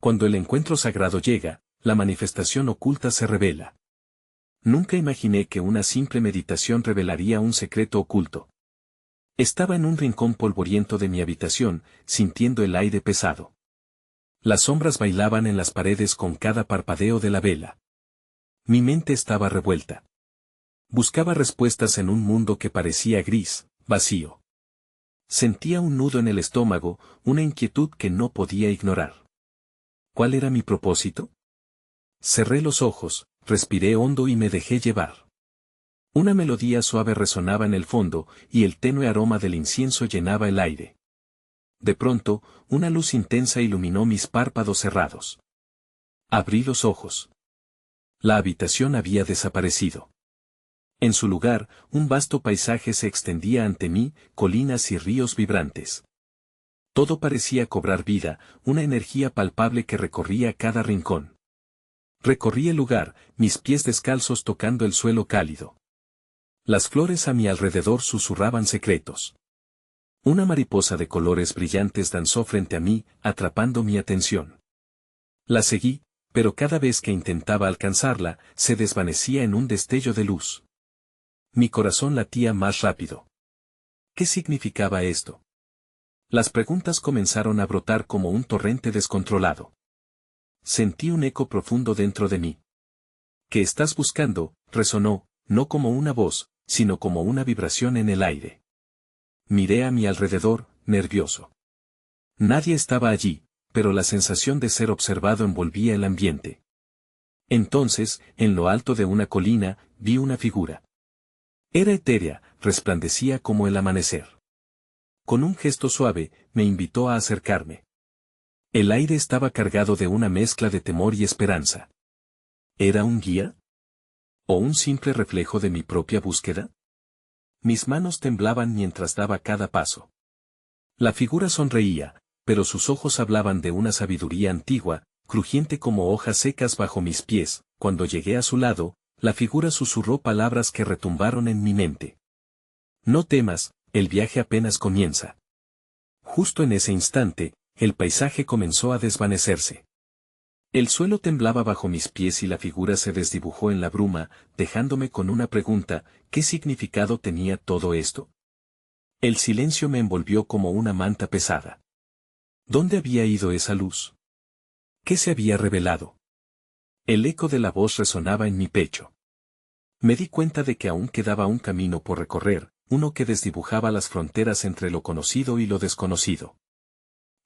Cuando el encuentro sagrado llega, la manifestación oculta se revela. Nunca imaginé que una simple meditación revelaría un secreto oculto. Estaba en un rincón polvoriento de mi habitación, sintiendo el aire pesado. Las sombras bailaban en las paredes con cada parpadeo de la vela. Mi mente estaba revuelta. Buscaba respuestas en un mundo que parecía gris, vacío. Sentía un nudo en el estómago, una inquietud que no podía ignorar. ¿Cuál era mi propósito? Cerré los ojos, respiré hondo y me dejé llevar. Una melodía suave resonaba en el fondo, y el tenue aroma del incienso llenaba el aire. De pronto, una luz intensa iluminó mis párpados cerrados. Abrí los ojos. La habitación había desaparecido. En su lugar, un vasto paisaje se extendía ante mí, colinas y ríos vibrantes. Todo parecía cobrar vida, una energía palpable que recorría cada rincón. Recorrí el lugar, mis pies descalzos tocando el suelo cálido. Las flores a mi alrededor susurraban secretos. Una mariposa de colores brillantes danzó frente a mí, atrapando mi atención. La seguí, pero cada vez que intentaba alcanzarla, se desvanecía en un destello de luz. Mi corazón latía más rápido. ¿Qué significaba esto? Las preguntas comenzaron a brotar como un torrente descontrolado. Sentí un eco profundo dentro de mí. ¿Qué estás buscando? Resonó, no como una voz, sino como una vibración en el aire. Miré a mi alrededor, nervioso. Nadie estaba allí, pero la sensación de ser observado envolvía el ambiente. Entonces, en lo alto de una colina, vi una figura. Era etérea, resplandecía como el amanecer. Con un gesto suave, me invitó a acercarme. El aire estaba cargado de una mezcla de temor y esperanza. ¿Era un guía? ¿O un simple reflejo de mi propia búsqueda? Mis manos temblaban mientras daba cada paso. La figura sonreía, pero sus ojos hablaban de una sabiduría antigua, crujiente como hojas secas bajo mis pies. Cuando llegué a su lado, la figura susurró palabras que retumbaron en mi mente. No temas, el viaje apenas comienza. Justo en ese instante, el paisaje comenzó a desvanecerse. El suelo temblaba bajo mis pies y la figura se desdibujó en la bruma, dejándome con una pregunta: ¿qué significado tenía todo esto? El silencio me envolvió como una manta pesada. ¿Dónde había ido esa luz? ¿Qué se había revelado? El eco de la voz resonaba en mi pecho. Me di cuenta de que aún quedaba un camino por recorrer, uno que desdibujaba las fronteras entre lo conocido y lo desconocido.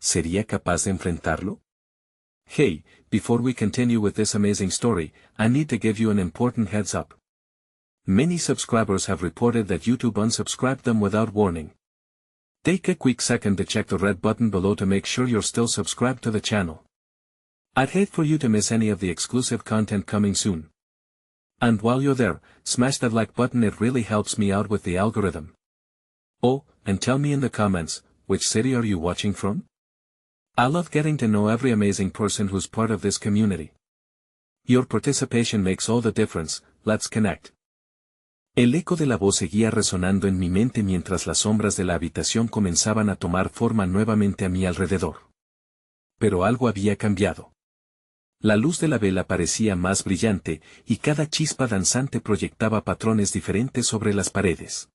¿Sería capaz de enfrentarlo? Hey, before we continue with this amazing story, I need to give you an important heads up. Many subscribers have reported that YouTube unsubscribed them without warning. Take a quick second to check the red button below to make sure you're still subscribed to the channel. I'd hate for you to miss any of the exclusive content coming soon. And while you're there, smash that like button, it really helps me out with the algorithm. Oh, and tell me in the comments, which city are you watching from? I love getting to know every amazing person who's part of this community. Your participation makes all the difference. Let's connect. El eco de la voz seguía resonando en mi mente mientras las sombras de la habitación comenzaban a tomar forma nuevamente a mi alrededor. Pero algo había cambiado. La luz de la vela parecía más brillante, y cada chispa danzante proyectaba patrones diferentes sobre las paredes.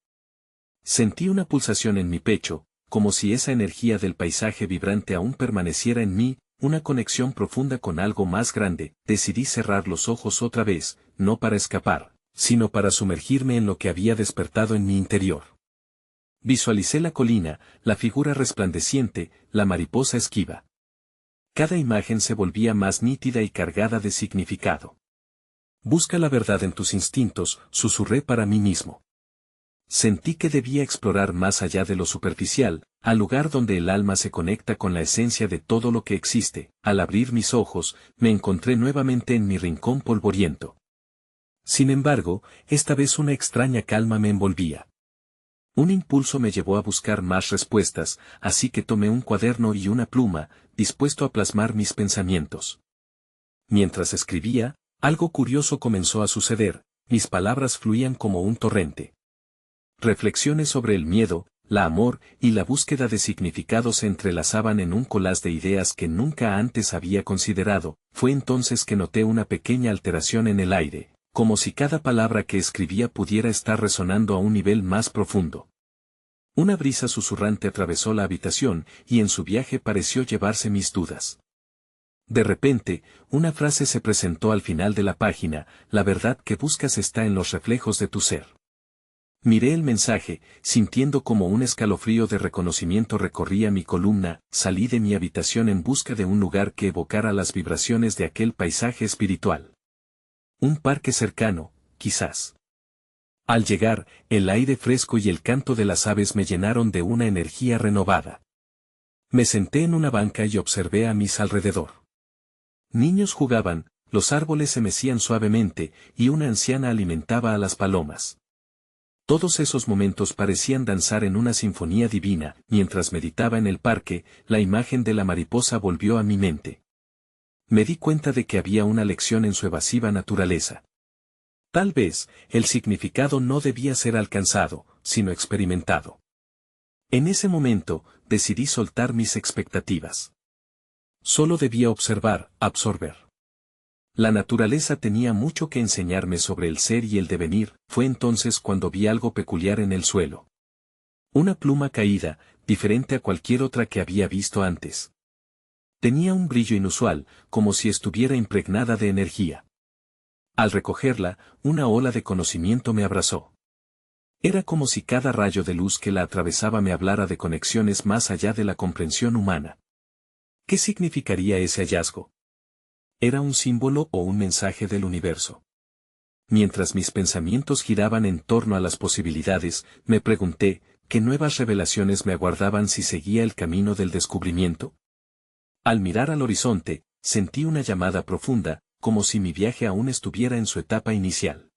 Sentí una pulsación en mi pecho, como si esa energía del paisaje vibrante aún permaneciera en mí, una conexión profunda con algo más grande. Decidí cerrar los ojos otra vez, no para escapar, sino para sumergirme en lo que había despertado en mi interior. Visualicé la colina, la figura resplandeciente, la mariposa esquiva. Cada imagen se volvía más nítida y cargada de significado. Busca la verdad en tus instintos, susurré para mí mismo. Sentí que debía explorar más allá de lo superficial, al lugar donde el alma se conecta con la esencia de todo lo que existe. Al abrir mis ojos, me encontré nuevamente en mi rincón polvoriento. Sin embargo, esta vez una extraña calma me envolvía. Un impulso me llevó a buscar más respuestas, así que tomé un cuaderno y una pluma, dispuesto a plasmar mis pensamientos. Mientras escribía, algo curioso comenzó a suceder, mis palabras fluían como un torrente. Reflexiones sobre el miedo, la amor y la búsqueda de significados se entrelazaban en un collage de ideas que nunca antes había considerado. Fue entonces que noté una pequeña alteración en el aire, como si cada palabra que escribía pudiera estar resonando a un nivel más profundo. Una brisa susurrante atravesó la habitación y en su viaje pareció llevarse mis dudas. De repente, una frase se presentó al final de la página: la verdad que buscas está en los reflejos de tu ser. Miré el mensaje, sintiendo como un escalofrío de reconocimiento recorría mi columna. Salí de mi habitación en busca de un lugar que evocara las vibraciones de aquel paisaje espiritual. Un parque cercano, quizás. Al llegar, el aire fresco y el canto de las aves me llenaron de una energía renovada. Me senté en una banca y observé a mis alrededor. Niños jugaban, los árboles se mecían suavemente, y una anciana alimentaba a las palomas. Todos esos momentos parecían danzar en una sinfonía divina. Mientras meditaba en el parque, la imagen de la mariposa volvió a mi mente. Me di cuenta de que había una lección en su evasiva naturaleza. Tal vez, el significado no debía ser alcanzado, sino experimentado. En ese momento, decidí soltar mis expectativas. Solo debía observar, absorber. La naturaleza tenía mucho que enseñarme sobre el ser y el devenir. Fue entonces cuando vi algo peculiar en el suelo. Una pluma caída, diferente a cualquier otra que había visto antes. Tenía un brillo inusual, como si estuviera impregnada de energía. Al recogerla, una ola de conocimiento me abrazó. Era como si cada rayo de luz que la atravesaba me hablara de conexiones más allá de la comprensión humana. ¿Qué significaría ese hallazgo? ¿Era un símbolo o un mensaje del universo? Mientras mis pensamientos giraban en torno a las posibilidades, me pregunté, ¿qué nuevas revelaciones me aguardaban si seguía el camino del descubrimiento? Al mirar al horizonte, sentí una llamada profunda, como si mi viaje aún estuviera en su etapa inicial.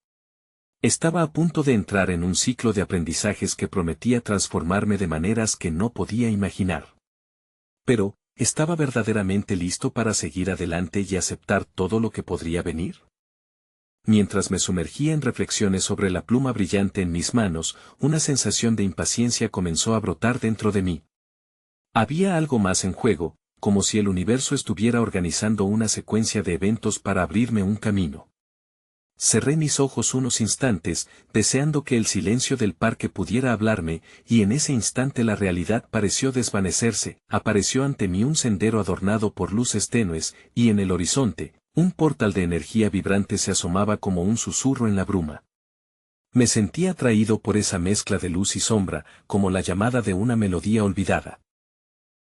Estaba a punto de entrar en un ciclo de aprendizajes que prometía transformarme de maneras que no podía imaginar. Pero, ¿estaba verdaderamente listo para seguir adelante y aceptar todo lo que podría venir? Mientras me sumergía en reflexiones sobre la pluma brillante en mis manos, una sensación de impaciencia comenzó a brotar dentro de mí. Había algo más en juego, como si el universo estuviera organizando una secuencia de eventos para abrirme un camino. Cerré mis ojos unos instantes, deseando que el silencio del parque pudiera hablarme, y en ese instante la realidad pareció desvanecerse. Apareció ante mí un sendero adornado por luces tenues, y en el horizonte, un portal de energía vibrante se asomaba como un susurro en la bruma. Me sentí atraído por esa mezcla de luz y sombra, como la llamada de una melodía olvidada.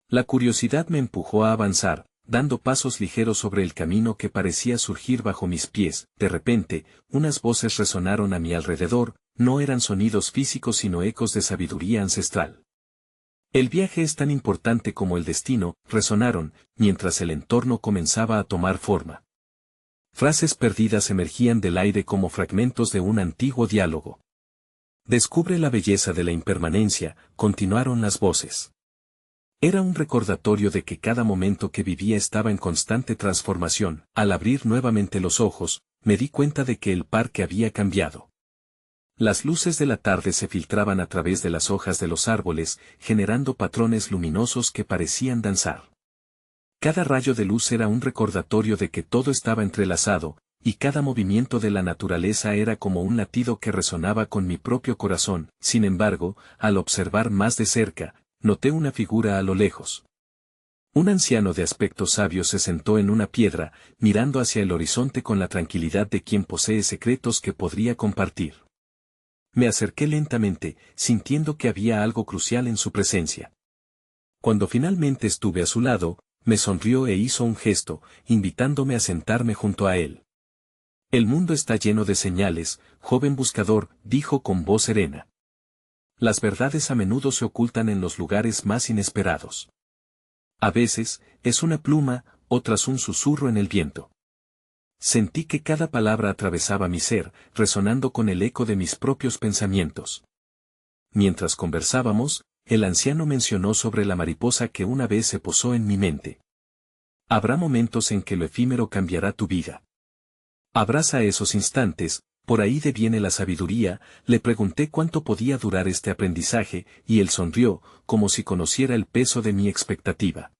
La curiosidad me empujó a avanzar, dando pasos ligeros sobre el camino que parecía surgir bajo mis pies. De repente, unas voces resonaron a mi alrededor. No eran sonidos físicos sino ecos de sabiduría ancestral. El viaje es tan importante como el destino, resonaron, mientras el entorno comenzaba a tomar forma. Frases perdidas emergían del aire como fragmentos de un antiguo diálogo. Descubre la belleza de la impermanencia, continuaron las voces. Era un recordatorio de que cada momento que vivía estaba en constante transformación. Al abrir nuevamente los ojos, me di cuenta de que el parque había cambiado. Las luces de la tarde se filtraban a través de las hojas de los árboles, generando patrones luminosos que parecían danzar. Cada rayo de luz era un recordatorio de que todo estaba entrelazado, y cada movimiento de la naturaleza era como un latido que resonaba con mi propio corazón. Sin embargo, al observar más de cerca, noté una figura a lo lejos. Un anciano de aspecto sabio se sentó en una piedra, mirando hacia el horizonte con la tranquilidad de quien posee secretos que podría compartir. Me acerqué lentamente, sintiendo que había algo crucial en su presencia. Cuando finalmente estuve a su lado, me sonrió e hizo un gesto, invitándome a sentarme junto a él. El mundo está lleno de señales, joven buscador, dijo con voz serena. Las verdades a menudo se ocultan en los lugares más inesperados. A veces, es una pluma, otras un susurro en el viento. Sentí que cada palabra atravesaba mi ser, resonando con el eco de mis propios pensamientos. Mientras conversábamos, el anciano mencionó sobre la mariposa que una vez se posó en mi mente. Habrá momentos en que lo efímero cambiará tu vida. Abraza esos instantes, por ahí deviene la sabiduría, le pregunté cuánto podía durar este aprendizaje, y él sonrió, como si conociera el peso de mi expectativa.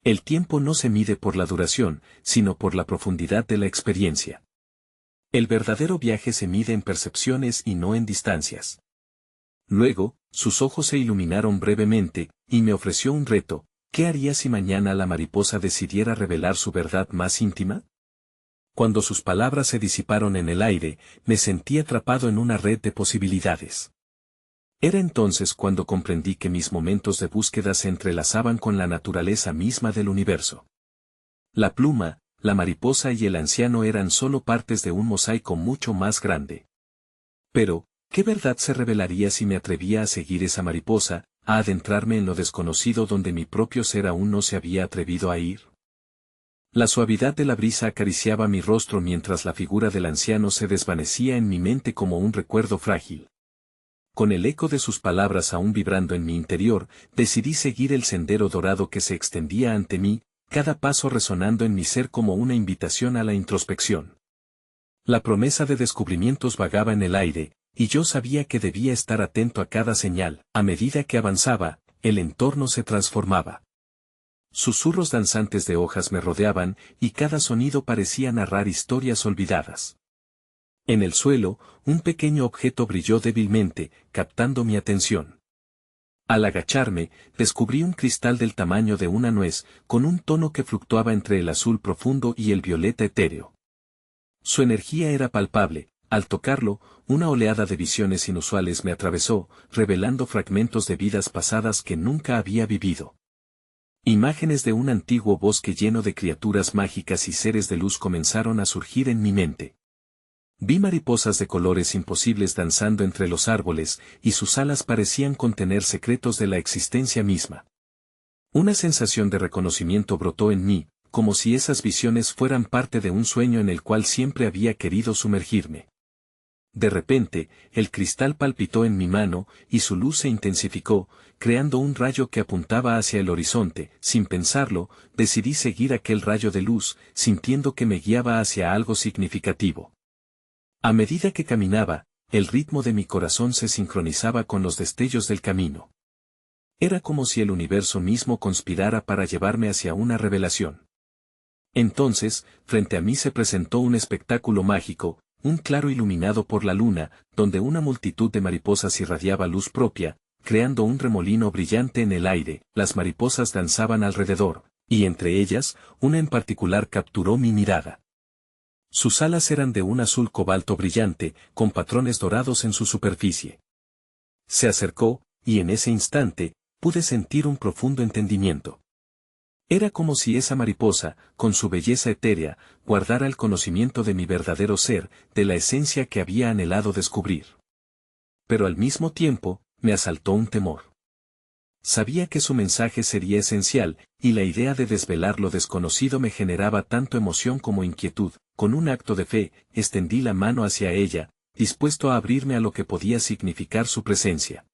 El tiempo no se mide por la duración, sino por la profundidad de la experiencia. El verdadero viaje se mide en percepciones y no en distancias. Luego, sus ojos se iluminaron brevemente, y me ofreció un reto. ¿Qué haría si mañana la mariposa decidiera revelar su verdad más íntima? Cuando sus palabras se disiparon en el aire, me sentí atrapado en una red de posibilidades. Era entonces cuando comprendí que mis momentos de búsqueda se entrelazaban con la naturaleza misma del universo. La pluma, la mariposa y el anciano eran solo partes de un mosaico mucho más grande. Pero, ¿qué verdad se revelaría si me atrevía a seguir esa mariposa, a adentrarme en lo desconocido donde mi propio ser aún no se había atrevido a ir? La suavidad de la brisa acariciaba mi rostro mientras la figura del anciano se desvanecía en mi mente como un recuerdo frágil. Con el eco de sus palabras aún vibrando en mi interior, decidí seguir el sendero dorado que se extendía ante mí, cada paso resonando en mi ser como una invitación a la introspección. La promesa de descubrimientos vagaba en el aire, y yo sabía que debía estar atento a cada señal. A medida que avanzaba, el entorno se transformaba. Susurros danzantes de hojas me rodeaban, y cada sonido parecía narrar historias olvidadas. En el suelo, un pequeño objeto brilló débilmente, captando mi atención. Al agacharme, descubrí un cristal del tamaño de una nuez, con un tono que fluctuaba entre el azul profundo y el violeta etéreo. Su energía era palpable. Al tocarlo, una oleada de visiones inusuales me atravesó, revelando fragmentos de vidas pasadas que nunca había vivido. Imágenes de un antiguo bosque lleno de criaturas mágicas y seres de luz comenzaron a surgir en mi mente. Vi mariposas de colores imposibles danzando entre los árboles, y sus alas parecían contener secretos de la existencia misma. Una sensación de reconocimiento brotó en mí, como si esas visiones fueran parte de un sueño en el cual siempre había querido sumergirme. De repente, el cristal palpitó en mi mano, y su luz se intensificó, creando un rayo que apuntaba hacia el horizonte. Sin pensarlo, decidí seguir aquel rayo de luz, sintiendo que me guiaba hacia algo significativo. A medida que caminaba, el ritmo de mi corazón se sincronizaba con los destellos del camino. Era como si el universo mismo conspirara para llevarme hacia una revelación. Entonces, frente a mí se presentó un espectáculo mágico, un claro iluminado por la luna, donde una multitud de mariposas irradiaba luz propia, creando un remolino brillante en el aire. Las mariposas danzaban alrededor, y entre ellas, una en particular capturó mi mirada. Sus alas eran de un azul cobalto brillante, con patrones dorados en su superficie. Se acercó, y en ese instante, pude sentir un profundo entendimiento. Era como si esa mariposa, con su belleza etérea, guardara el conocimiento de mi verdadero ser, de la esencia que había anhelado descubrir. Pero al mismo tiempo, me asaltó un temor. Sabía que su mensaje sería esencial, y la idea de desvelar lo desconocido me generaba tanto emoción como inquietud. Con un acto de fe, extendí la mano hacia ella, dispuesto a abrirme a lo que podía significar su presencia.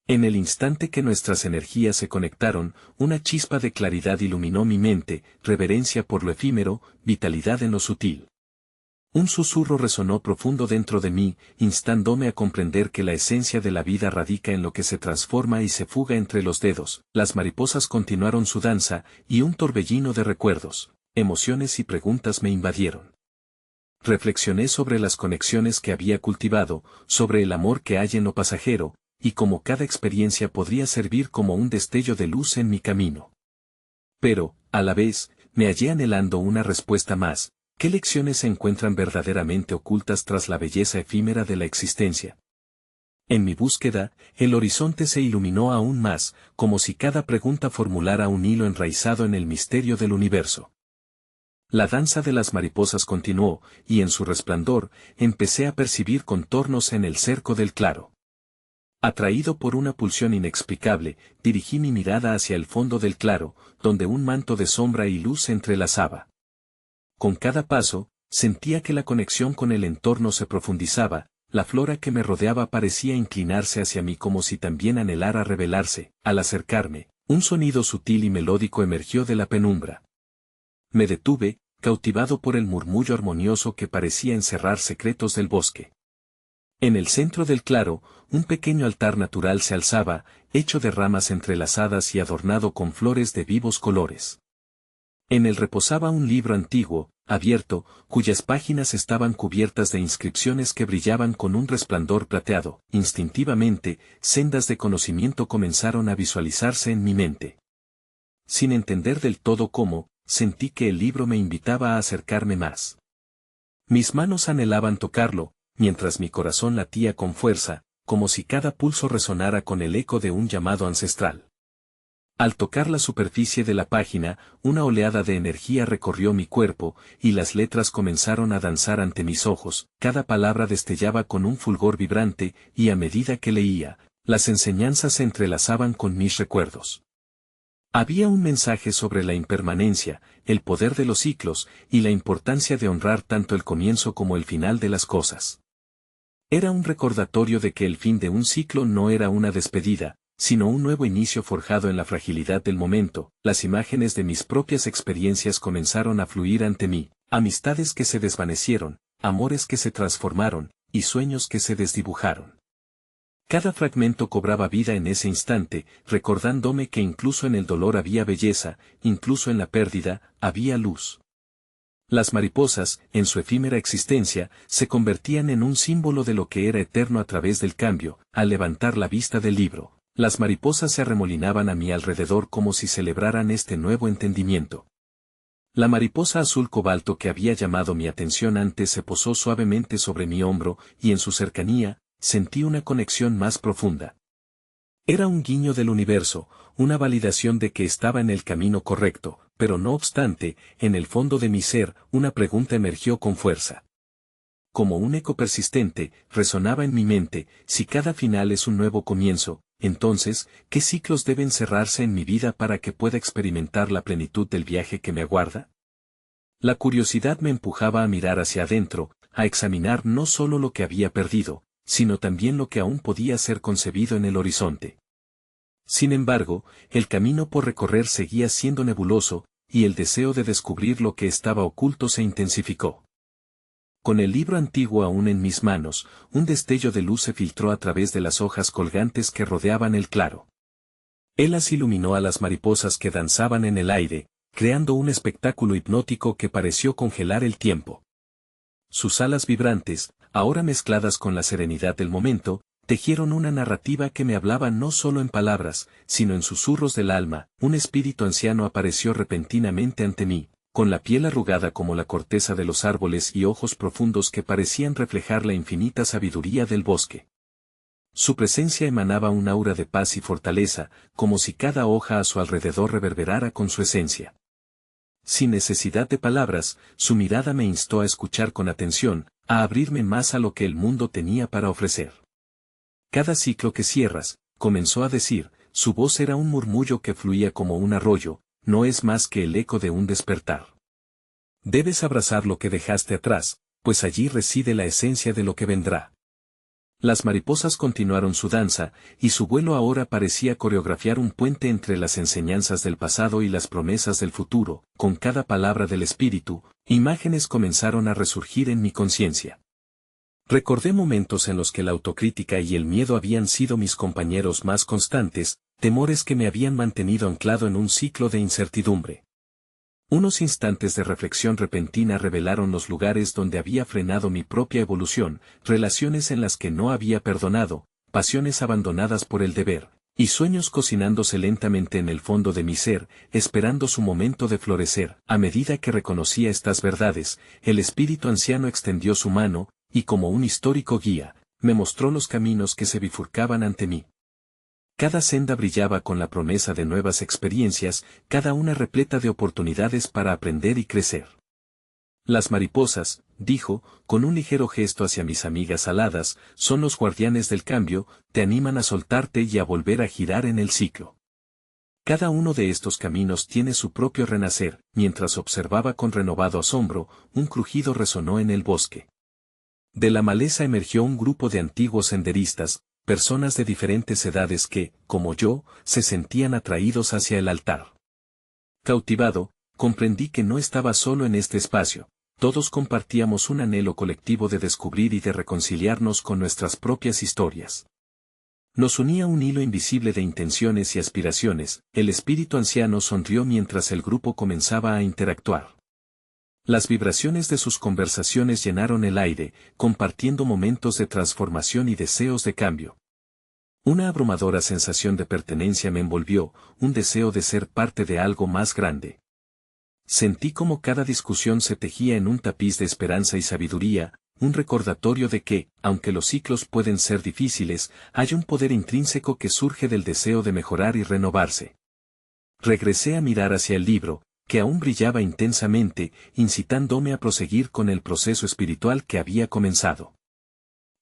En el instante que nuestras energías se conectaron, una chispa de claridad iluminó mi mente, reverencia por lo efímero, vitalidad en lo sutil. Un susurro resonó profundo dentro de mí, instándome a comprender que la esencia de la vida radica en lo que se transforma y se fuga entre los dedos. Las mariposas continuaron su danza, y un torbellino de recuerdos, emociones y preguntas me invadieron. Reflexioné sobre las conexiones que había cultivado, sobre el amor que hay en lo pasajero, y cómo cada experiencia podría servir como un destello de luz en mi camino. Pero, a la vez, me hallé anhelando una respuesta más. ¿Qué lecciones se encuentran verdaderamente ocultas tras la belleza efímera de la existencia? En mi búsqueda, el horizonte se iluminó aún más, como si cada pregunta formulara un hilo enraizado en el misterio del universo. La danza de las mariposas continuó, y en su resplandor, empecé a percibir contornos en el cerco del claro. Atraído por una pulsión inexplicable, dirigí mi mirada hacia el fondo del claro, donde un manto de sombra y luz se entrelazaba. Con cada paso, sentía que la conexión con el entorno se profundizaba, la flora que me rodeaba parecía inclinarse hacia mí como si también anhelara revelarse. Al acercarme, un sonido sutil y melódico emergió de la penumbra. Me detuve, cautivado por el murmullo armonioso que parecía encerrar secretos del bosque. En el centro del claro, un pequeño altar natural se alzaba, hecho de ramas entrelazadas y adornado con flores de vivos colores. En él reposaba un libro antiguo, abierto, cuyas páginas estaban cubiertas de inscripciones que brillaban con un resplandor plateado. Instintivamente, sendas de conocimiento comenzaron a visualizarse en mi mente. Sin entender del todo cómo, sentí que el libro me invitaba a acercarme más. Mis manos anhelaban tocarlo, mientras mi corazón latía con fuerza, como si cada pulso resonara con el eco de un llamado ancestral. Al tocar la superficie de la página, una oleada de energía recorrió mi cuerpo, y las letras comenzaron a danzar ante mis ojos. Cada palabra destellaba con un fulgor vibrante, y a medida que leía, las enseñanzas se entrelazaban con mis recuerdos. Había un mensaje sobre la impermanencia, el poder de los ciclos, y la importancia de honrar tanto el comienzo como el final de las cosas. Era un recordatorio de que el fin de un ciclo no era una despedida, sino un nuevo inicio forjado en la fragilidad del momento. Las imágenes de mis propias experiencias comenzaron a fluir ante mí, amistades que se desvanecieron, amores que se transformaron, y sueños que se desdibujaron. Cada fragmento cobraba vida en ese instante, recordándome que incluso en el dolor había belleza, incluso en la pérdida, había luz. Las mariposas, en su efímera existencia, se convertían en un símbolo de lo que era eterno a través del cambio. Al levantar la vista del libro, las mariposas se arremolinaban a mi alrededor como si celebraran este nuevo entendimiento. La mariposa azul cobalto que había llamado mi atención antes se posó suavemente sobre mi hombro, y en su cercanía, sentí una conexión más profunda. Era un guiño del universo, una validación de que estaba en el camino correcto, pero no obstante, en el fondo de mi ser, una pregunta emergió con fuerza. Como un eco persistente, resonaba en mi mente: si cada final es un nuevo comienzo, entonces, ¿qué ciclos deben cerrarse en mi vida para que pueda experimentar la plenitud del viaje que me aguarda? La curiosidad me empujaba a mirar hacia adentro, a examinar no solo lo que había perdido, sino también lo que aún podía ser concebido en el horizonte. Sin embargo, el camino por recorrer seguía siendo nebuloso, y el deseo de descubrir lo que estaba oculto se intensificó. Con el libro antiguo aún en mis manos, un destello de luz se filtró a través de las hojas colgantes que rodeaban el claro. Él las iluminó a las mariposas que danzaban en el aire, creando un espectáculo hipnótico que pareció congelar el tiempo. Sus alas vibrantes, ahora mezcladas con la serenidad del momento, tejieron una narrativa que me hablaba no solo en palabras, sino en susurros del alma. Un espíritu anciano apareció repentinamente ante mí, con la piel arrugada como la corteza de los árboles y ojos profundos que parecían reflejar la infinita sabiduría del bosque. Su presencia emanaba un aura de paz y fortaleza, como si cada hoja a su alrededor reverberara con su esencia. Sin necesidad de palabras, su mirada me instó a escuchar con atención, a abrirme más a lo que el mundo tenía para ofrecer. Cada ciclo que cierras, comenzó a decir, su voz era un murmullo que fluía como un arroyo, no es más que el eco de un despertar. Debes abrazar lo que dejaste atrás, pues allí reside la esencia de lo que vendrá. Las mariposas continuaron su danza, y su vuelo ahora parecía coreografiar un puente entre las enseñanzas del pasado y las promesas del futuro. Con cada palabra del espíritu, imágenes comenzaron a resurgir en mi conciencia. Recordé momentos en los que la autocrítica y el miedo habían sido mis compañeros más constantes, temores que me habían mantenido anclado en un ciclo de incertidumbre. Unos instantes de reflexión repentina revelaron los lugares donde había frenado mi propia evolución, relaciones en las que no había perdonado, pasiones abandonadas por el deber, y sueños cocinándose lentamente en el fondo de mi ser, esperando su momento de florecer. A medida que reconocía estas verdades, el espíritu anciano extendió su mano, y como un histórico guía, me mostró los caminos que se bifurcaban ante mí. Cada senda brillaba con la promesa de nuevas experiencias, cada una repleta de oportunidades para aprender y crecer. Las mariposas, dijo, con un ligero gesto hacia mis amigas aladas, son los guardianes del cambio, te animan a soltarte y a volver a girar en el ciclo. Cada uno de estos caminos tiene su propio renacer. Mientras observaba con renovado asombro, un crujido resonó en el bosque. De la maleza emergió un grupo de antiguos senderistas, personas de diferentes edades que, como yo, se sentían atraídos hacia el altar. Cautivado, comprendí que no estaba solo en este espacio. Todos compartíamos un anhelo colectivo de descubrir y de reconciliarnos con nuestras propias historias. Nos unía un hilo invisible de intenciones y aspiraciones. El espíritu anciano sonrió mientras el grupo comenzaba a interactuar. Las vibraciones de sus conversaciones llenaron el aire, compartiendo momentos de transformación y deseos de cambio. Una abrumadora sensación de pertenencia me envolvió, un deseo de ser parte de algo más grande. Sentí como cada discusión se tejía en un tapiz de esperanza y sabiduría, un recordatorio de que, aunque los ciclos pueden ser difíciles, hay un poder intrínseco que surge del deseo de mejorar y renovarse. Regresé a mirar hacia el libro, que aún brillaba intensamente, incitándome a proseguir con el proceso espiritual que había comenzado.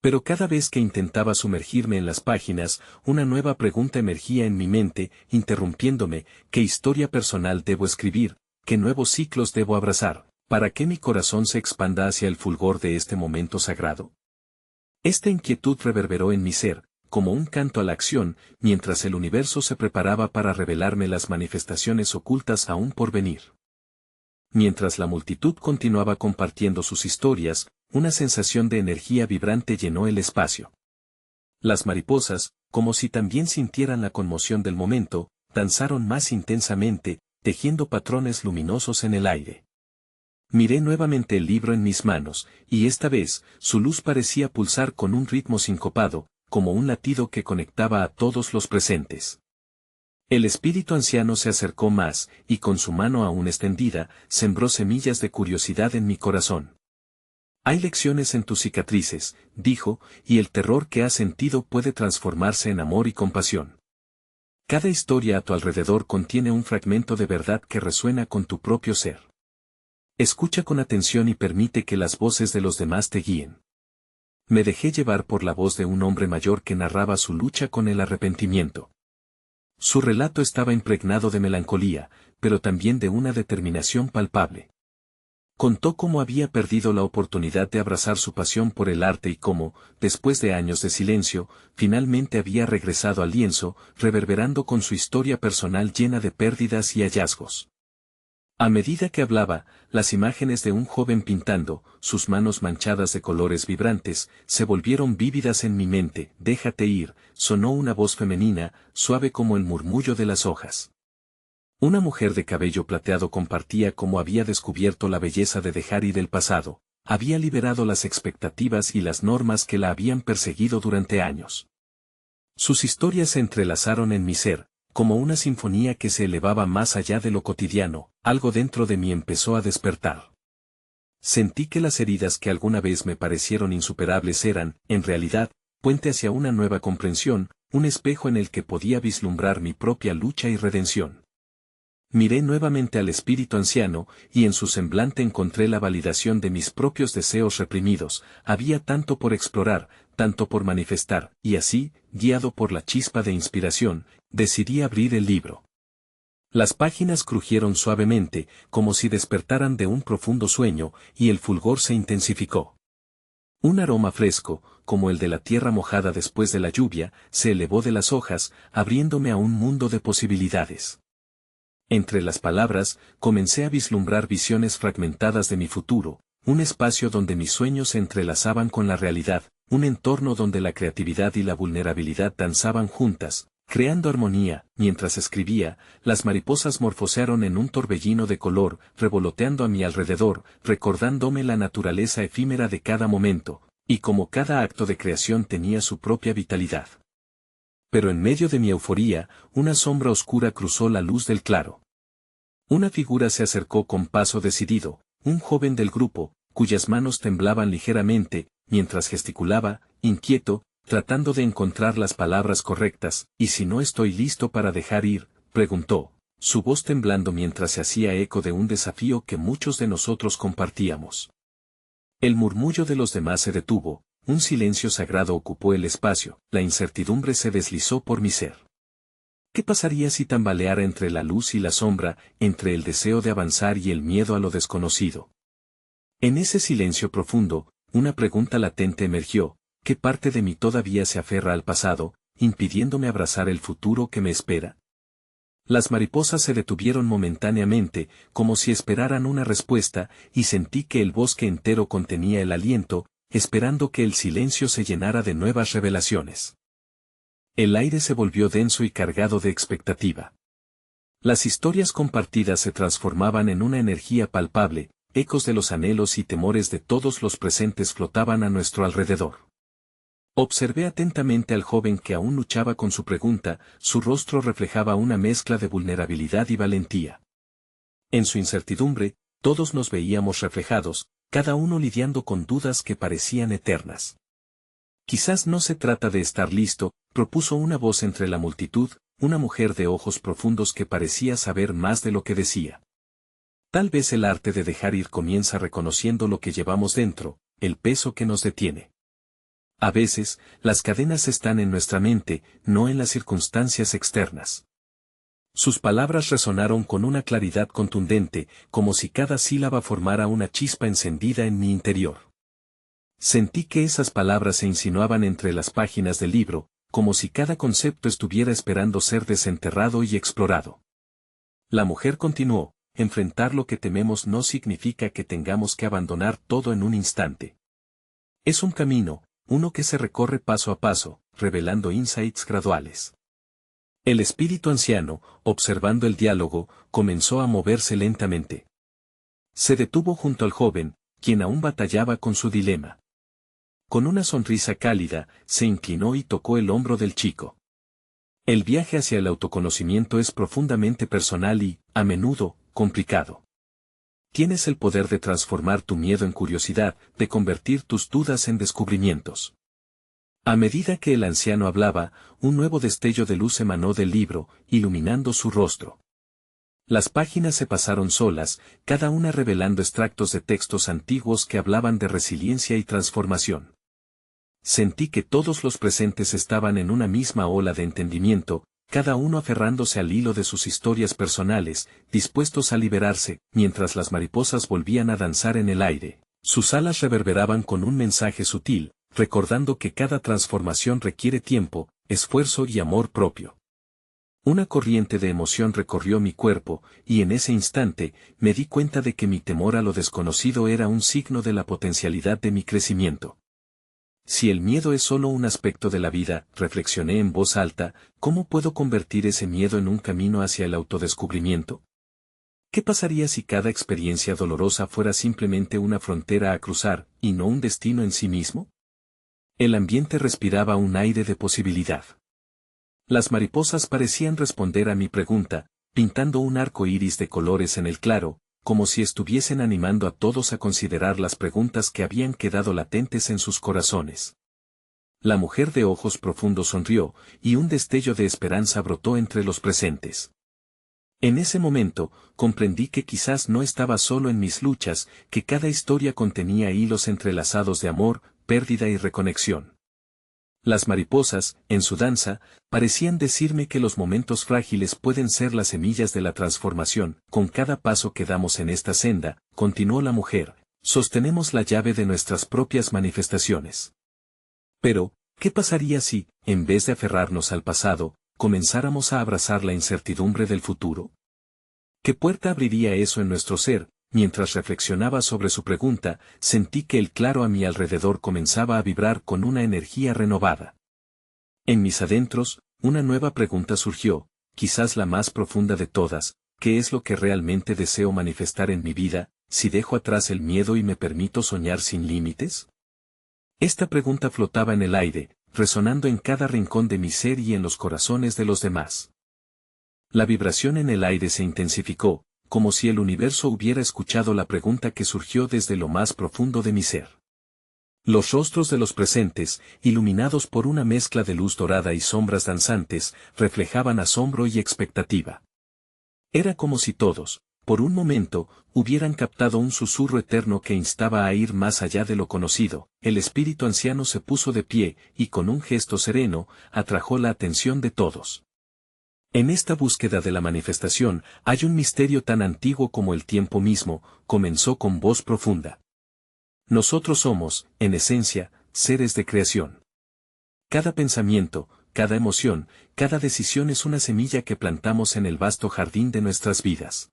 Pero cada vez que intentaba sumergirme en las páginas, una nueva pregunta emergía en mi mente, interrumpiéndome: ¿qué historia personal debo escribir? ¿Qué nuevos ciclos debo abrazar, para que mi corazón se expanda hacia el fulgor de este momento sagrado? Esta inquietud reverberó en mi ser, como un canto a la acción, mientras el universo se preparaba para revelarme las manifestaciones ocultas aún por venir. Mientras la multitud continuaba compartiendo sus historias, una sensación de energía vibrante llenó el espacio. Las mariposas, como si también sintieran la conmoción del momento, danzaron más intensamente, tejiendo patrones luminosos en el aire. Miré nuevamente el libro en mis manos, y esta vez, su luz parecía pulsar con un ritmo sincopado, como un latido que conectaba a todos los presentes. El espíritu anciano se acercó más, y con su mano aún extendida, sembró semillas de curiosidad en mi corazón. Hay lecciones en tus cicatrices, dijo, y el terror que has sentido puede transformarse en amor y compasión. Cada historia a tu alrededor contiene un fragmento de verdad que resuena con tu propio ser. Escucha con atención y permite que las voces de los demás te guíen. Me dejé llevar por la voz de un hombre mayor que narraba su lucha con el arrepentimiento. Su relato estaba impregnado de melancolía, pero también de una determinación palpable. Contó cómo había perdido la oportunidad de abrazar su pasión por el arte y cómo, después de años de silencio, finalmente había regresado al lienzo, reverberando con su historia personal llena de pérdidas y hallazgos. A medida que hablaba, las imágenes de un joven pintando, sus manos manchadas de colores vibrantes, se volvieron vívidas en mi mente. Déjate ir, sonó una voz femenina, suave como el murmullo de las hojas. Una mujer de cabello plateado compartía cómo había descubierto la belleza de dejar ir el pasado, había liberado las expectativas y las normas que la habían perseguido durante años. Sus historias se entrelazaron en mi ser, como una sinfonía que se elevaba más allá de lo cotidiano. Algo dentro de mí empezó a despertar. Sentí que las heridas que alguna vez me parecieron insuperables eran, en realidad, puente hacia una nueva comprensión, un espejo en el que podía vislumbrar mi propia lucha y redención. Miré nuevamente al espíritu anciano, y en su semblante encontré la validación de mis propios deseos reprimidos. Había tanto por explorar, tanto por manifestar, y así, guiado por la chispa de inspiración, decidí abrir el libro. Las páginas crujieron suavemente, como si despertaran de un profundo sueño, y el fulgor se intensificó. Un aroma fresco, como el de la tierra mojada después de la lluvia, se elevó de las hojas, abriéndome a un mundo de posibilidades. Entre las palabras, comencé a vislumbrar visiones fragmentadas de mi futuro, un espacio donde mis sueños se entrelazaban con la realidad, un entorno donde la creatividad y la vulnerabilidad danzaban juntas, creando armonía. Mientras escribía, las mariposas morfosearon en un torbellino de color, revoloteando a mi alrededor, recordándome la naturaleza efímera de cada momento, y como cada acto de creación tenía su propia vitalidad. Pero en medio de mi euforía, una sombra oscura cruzó la luz del claro. Una figura se acercó con paso decidido, un joven del grupo, cuyas manos temblaban ligeramente, mientras gesticulaba, inquieto, tratando de encontrar las palabras correctas. ¿Y si no estoy listo para dejar ir?, preguntó, su voz temblando mientras se hacía eco de un desafío que muchos de nosotros compartíamos. El murmullo de los demás se detuvo. Un silencio sagrado ocupó el espacio, la incertidumbre se deslizó por mi ser. ¿Qué pasaría si tambaleara entre la luz y la sombra, entre el deseo de avanzar y el miedo a lo desconocido? En ese silencio profundo, una pregunta latente emergió: ¿qué parte de mí todavía se aferra al pasado, impidiéndome abrazar el futuro que me espera? Las mariposas se detuvieron momentáneamente, como si esperaran una respuesta, y sentí que el bosque entero contenía el aliento, esperando que el silencio se llenara de nuevas revelaciones. El aire se volvió denso y cargado de expectativa. Las historias compartidas se transformaban en una energía palpable, ecos de los anhelos y temores de todos los presentes flotaban a nuestro alrededor. Observé atentamente al joven que aún luchaba con su pregunta, su rostro reflejaba una mezcla de vulnerabilidad y valentía. En su incertidumbre, todos nos veíamos reflejados, cada uno lidiando con dudas que parecían eternas. Quizás no se trata de estar listo, propuso una voz entre la multitud, una mujer de ojos profundos que parecía saber más de lo que decía. Tal vez el arte de dejar ir comienza reconociendo lo que llevamos dentro, el peso que nos detiene. A veces, las cadenas están en nuestra mente, no en las circunstancias externas. Sus palabras resonaron con una claridad contundente, como si cada sílaba formara una chispa encendida en mi interior. Sentí que esas palabras se insinuaban entre las páginas del libro, como si cada concepto estuviera esperando ser desenterrado y explorado. La mujer continuó, enfrentar lo que tememos no significa que tengamos que abandonar todo en un instante. Es un camino, uno que se recorre paso a paso, revelando insights graduales. El espíritu anciano, observando el diálogo, comenzó a moverse lentamente. Se detuvo junto al joven, quien aún batallaba con su dilema. Con una sonrisa cálida, se inclinó y tocó el hombro del chico. El viaje hacia el autoconocimiento es profundamente personal y, a menudo, complicado. Tienes el poder de transformar tu miedo en curiosidad, de convertir tus dudas en descubrimientos. A medida que el anciano hablaba, un nuevo destello de luz emanó del libro, iluminando su rostro. Las páginas se pasaron solas, cada una revelando extractos de textos antiguos que hablaban de resiliencia y transformación. Sentí que todos los presentes estaban en una misma ola de entendimiento, cada uno aferrándose al hilo de sus historias personales, dispuestos a liberarse, mientras las mariposas volvían a danzar en el aire. Sus alas reverberaban con un mensaje sutil, recordando que cada transformación requiere tiempo, esfuerzo y amor propio. Una corriente de emoción recorrió mi cuerpo, y en ese instante, me di cuenta de que mi temor a lo desconocido era un signo de la potencialidad de mi crecimiento. Si el miedo es solo un aspecto de la vida, reflexioné en voz alta, ¿cómo puedo convertir ese miedo en un camino hacia el autodescubrimiento? ¿Qué pasaría si cada experiencia dolorosa fuera simplemente una frontera a cruzar, y no un destino en sí mismo? El ambiente respiraba un aire de posibilidad. Las mariposas parecían responder a mi pregunta, pintando un arco iris de colores en el claro, como si estuviesen animando a todos a considerar las preguntas que habían quedado latentes en sus corazones. La mujer de ojos profundos sonrió, y un destello de esperanza brotó entre los presentes. En ese momento, comprendí que quizás no estaba solo en mis luchas, que cada historia contenía hilos entrelazados de amor, pérdida y reconexión. Las mariposas, en su danza, parecían decirme que los momentos frágiles pueden ser las semillas de la transformación. Con cada paso que damos en esta senda, continuó la mujer, sostenemos la llave de nuestras propias manifestaciones. Pero, ¿qué pasaría si, en vez de aferrarnos al pasado, comenzáramos a abrazar la incertidumbre del futuro? ¿Qué puerta abriría eso en nuestro ser? Mientras reflexionaba sobre su pregunta, sentí que el claro a mi alrededor comenzaba a vibrar con una energía renovada. En mis adentros, una nueva pregunta surgió, quizás la más profunda de todas: ¿qué es lo que realmente deseo manifestar en mi vida, si dejo atrás el miedo y me permito soñar sin límites? Esta pregunta flotaba en el aire, resonando en cada rincón de mi ser y en los corazones de los demás. La vibración en el aire se intensificó, como si el universo hubiera escuchado la pregunta que surgió desde lo más profundo de mi ser. Los rostros de los presentes, iluminados por una mezcla de luz dorada y sombras danzantes, reflejaban asombro y expectativa. Era como si todos, por un momento, hubieran captado un susurro eterno que instaba a ir más allá de lo conocido. El espíritu anciano se puso de pie, y con un gesto sereno, atrajo la atención de todos. En esta búsqueda de la manifestación, hay un misterio tan antiguo como el tiempo mismo, comenzó con voz profunda. Nosotros somos, en esencia, seres de creación. Cada pensamiento, cada emoción, cada decisión es una semilla que plantamos en el vasto jardín de nuestras vidas.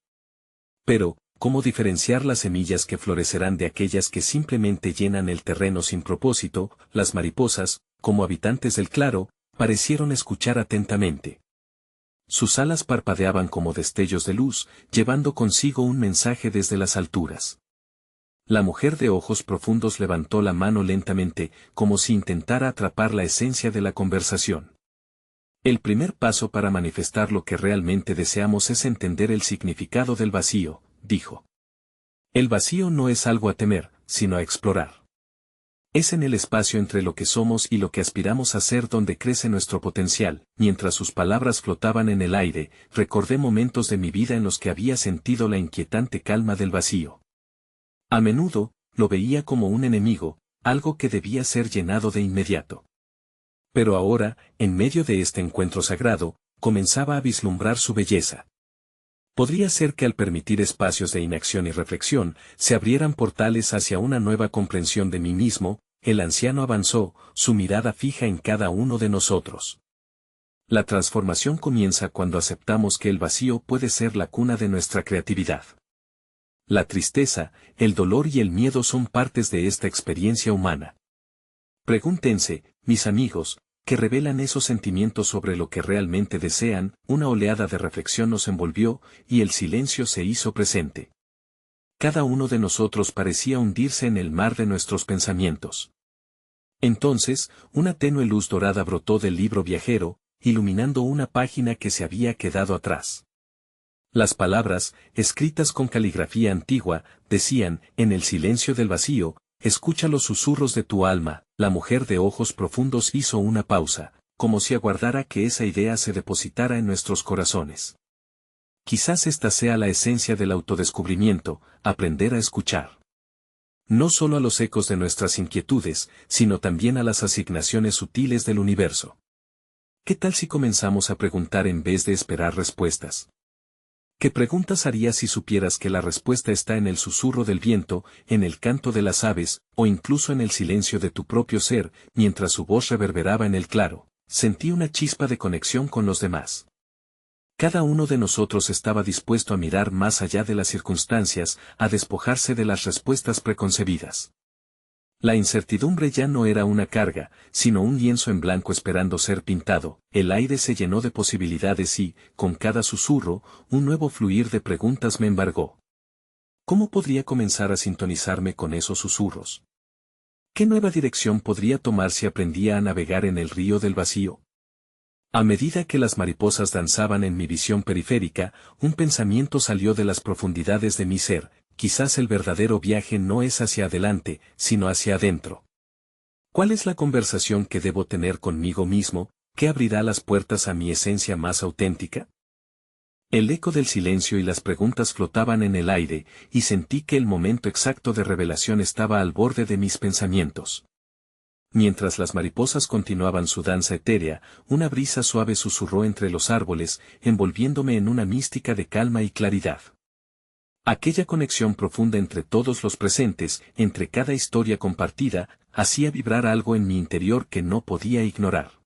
Pero, ¿cómo diferenciar las semillas que florecerán de aquellas que simplemente llenan el terreno sin propósito? Las mariposas, como habitantes del claro, parecieron escuchar atentamente. Sus alas parpadeaban como destellos de luz, llevando consigo un mensaje desde las alturas. La mujer de ojos profundos levantó la mano lentamente, como si intentara atrapar la esencia de la conversación. El primer paso para manifestar lo que realmente deseamos es entender el significado del vacío, dijo. El vacío no es algo a temer, sino a explorar. Es en el espacio entre lo que somos y lo que aspiramos a ser donde crece nuestro potencial. Mientras sus palabras flotaban en el aire, recordé momentos de mi vida en los que había sentido la inquietante calma del vacío. A menudo, lo veía como un enemigo, algo que debía ser llenado de inmediato. Pero ahora, en medio de este encuentro sagrado, comenzaba a vislumbrar su belleza. Podría ser que al permitir espacios de inacción y reflexión, se abrieran portales hacia una nueva comprensión de mí mismo. El anciano avanzó, su mirada fija en cada uno de nosotros. La transformación comienza cuando aceptamos que el vacío puede ser la cuna de nuestra creatividad. La tristeza, el dolor y el miedo son partes de esta experiencia humana. Pregúntense, mis amigos, ¿qué revelan esos sentimientos sobre lo que realmente desean? Una oleada de reflexión nos envolvió, y el silencio se hizo presente. Cada uno de nosotros parecía hundirse en el mar de nuestros pensamientos. Entonces, una tenue luz dorada brotó del libro viajero, iluminando una página que se había quedado atrás. Las palabras, escritas con caligrafía antigua, decían, en el silencio del vacío, escucha los susurros de tu alma. La mujer de ojos profundos hizo una pausa, como si aguardara que esa idea se depositara en nuestros corazones. Quizás esta sea la esencia del autodescubrimiento, aprender a escuchar. No solo a los ecos de nuestras inquietudes, sino también a las asignaciones sutiles del universo. ¿Qué tal si comenzamos a preguntar en vez de esperar respuestas? ¿Qué preguntas harías si supieras que la respuesta está en el susurro del viento, en el canto de las aves, o incluso en el silencio de tu propio ser? Mientras su voz reverberaba en el claro, sentí una chispa de conexión con los demás. Cada uno de nosotros estaba dispuesto a mirar más allá de las circunstancias, a despojarse de las respuestas preconcebidas. La incertidumbre ya no era una carga, sino un lienzo en blanco esperando ser pintado. El aire se llenó de posibilidades y, con cada susurro, un nuevo fluir de preguntas me embargó. ¿Cómo podría comenzar a sintonizarme con esos susurros? ¿Qué nueva dirección podría tomar si aprendía a navegar en el río del vacío? A medida que las mariposas danzaban en mi visión periférica, un pensamiento salió de las profundidades de mi ser. Quizás el verdadero viaje no es hacia adelante, sino hacia adentro. ¿Cuál es la conversación que debo tener conmigo mismo, que abrirá las puertas a mi esencia más auténtica? El eco del silencio y las preguntas flotaban en el aire, y sentí que el momento exacto de revelación estaba al borde de mis pensamientos. Mientras las mariposas continuaban su danza etérea, una brisa suave susurró entre los árboles, envolviéndome en una mística de calma y claridad. Aquella conexión profunda entre todos los presentes, entre cada historia compartida, hacía vibrar algo en mi interior que no podía ignorar.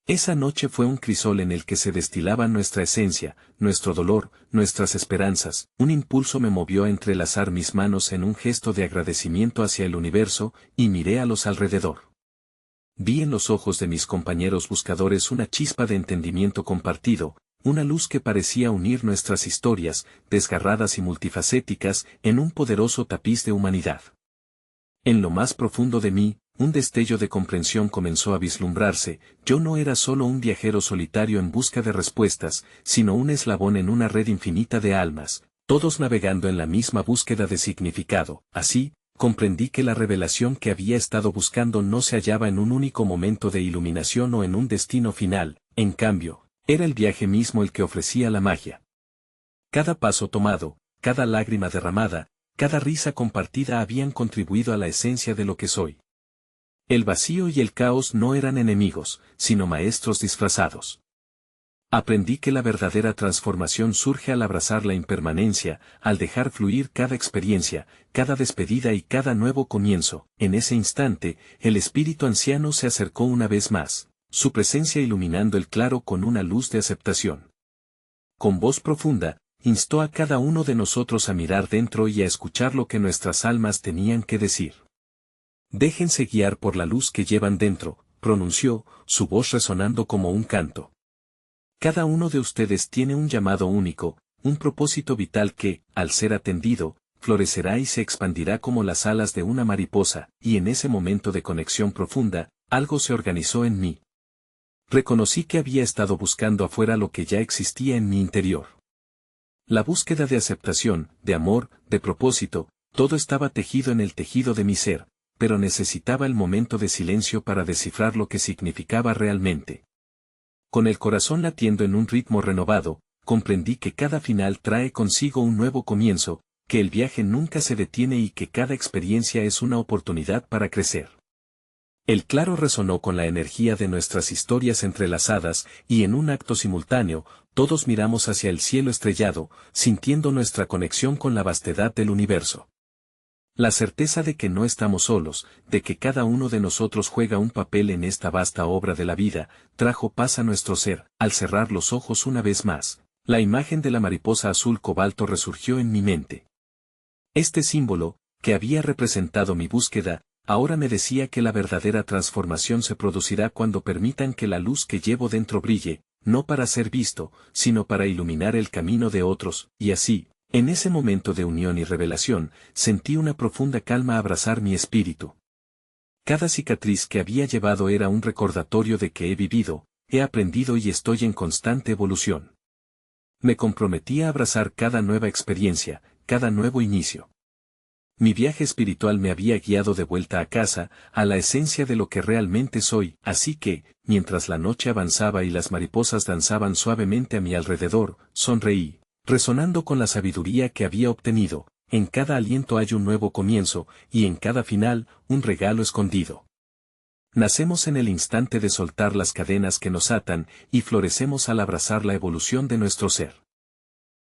Esa noche fue un crisol en el que se destilaba nuestra esencia, nuestro dolor, nuestras esperanzas. Un impulso me movió a entrelazar mis manos en un gesto de agradecimiento hacia el universo, y miré a los alrededor. Vi en los ojos de mis compañeros buscadores una chispa de entendimiento compartido, una luz que parecía unir nuestras historias, desgarradas y multifacéticas, en un poderoso tapiz de humanidad. En lo más profundo de mí, un destello de comprensión comenzó a vislumbrarse. Yo no era solo un viajero solitario en busca de respuestas, sino un eslabón en una red infinita de almas, todos navegando en la misma búsqueda de significado. Así, comprendí que la revelación que había estado buscando no se hallaba en un único momento de iluminación o en un destino final. En cambio, era el viaje mismo el que ofrecía la magia. Cada paso tomado, cada lágrima derramada, cada risa compartida habían contribuido a la esencia de lo que soy. El vacío y el caos no eran enemigos, sino maestros disfrazados. Aprendí que la verdadera transformación surge al abrazar la impermanencia, al dejar fluir cada experiencia, cada despedida y cada nuevo comienzo. En ese instante, el espíritu anciano se acercó una vez más. su presencia iluminando el claro con una luz de aceptación. Con voz profunda, instó a cada uno de nosotros a mirar dentro y a escuchar lo que nuestras almas tenían que decir. Déjense guiar por la luz que llevan dentro, pronunció, su voz resonando como un canto. Cada uno de ustedes tiene un llamado único, un propósito vital que, al ser atendido, florecerá y se expandirá como las alas de una mariposa, y en ese momento de conexión profunda, algo se organizó en mí. Reconocí que había estado buscando afuera lo que ya existía en mi interior. La búsqueda de aceptación, de amor, de propósito, todo estaba tejido en el tejido de mi ser, pero necesitaba el momento de silencio para descifrar lo que significaba realmente. Con el corazón latiendo en un ritmo renovado, comprendí que cada final trae consigo un nuevo comienzo, que el viaje nunca se detiene y que cada experiencia es una oportunidad para crecer. El claro resonó con la energía de nuestras historias entrelazadas, y en un acto simultáneo, todos miramos hacia el cielo estrellado, sintiendo nuestra conexión con la vastedad del universo. La certeza de que no estamos solos, de que cada uno de nosotros juega un papel en esta vasta obra de la vida, trajo paz a nuestro ser. Al cerrar los ojos una vez más, la imagen de la mariposa azul cobalto resurgió en mi mente. Este símbolo, que había representado mi búsqueda, ahora me decía que la verdadera transformación se producirá cuando permitan que la luz que llevo dentro brille, no para ser visto, sino para iluminar el camino de otros, y así, en ese momento de unión y revelación, sentí una profunda calma abrazar mi espíritu. Cada cicatriz que había llevado era un recordatorio de que he vivido, he aprendido y estoy en constante evolución. Me comprometí a abrazar cada nueva experiencia, cada nuevo inicio. Mi viaje espiritual me había guiado de vuelta a casa, a la esencia de lo que realmente soy, así que, mientras la noche avanzaba y las mariposas danzaban suavemente a mi alrededor, sonreí. Resonando con la sabiduría que había obtenido, en cada aliento hay un nuevo comienzo, y en cada final, un regalo escondido. Nacemos en el instante de soltar las cadenas que nos atan, y florecemos al abrazar la evolución de nuestro ser.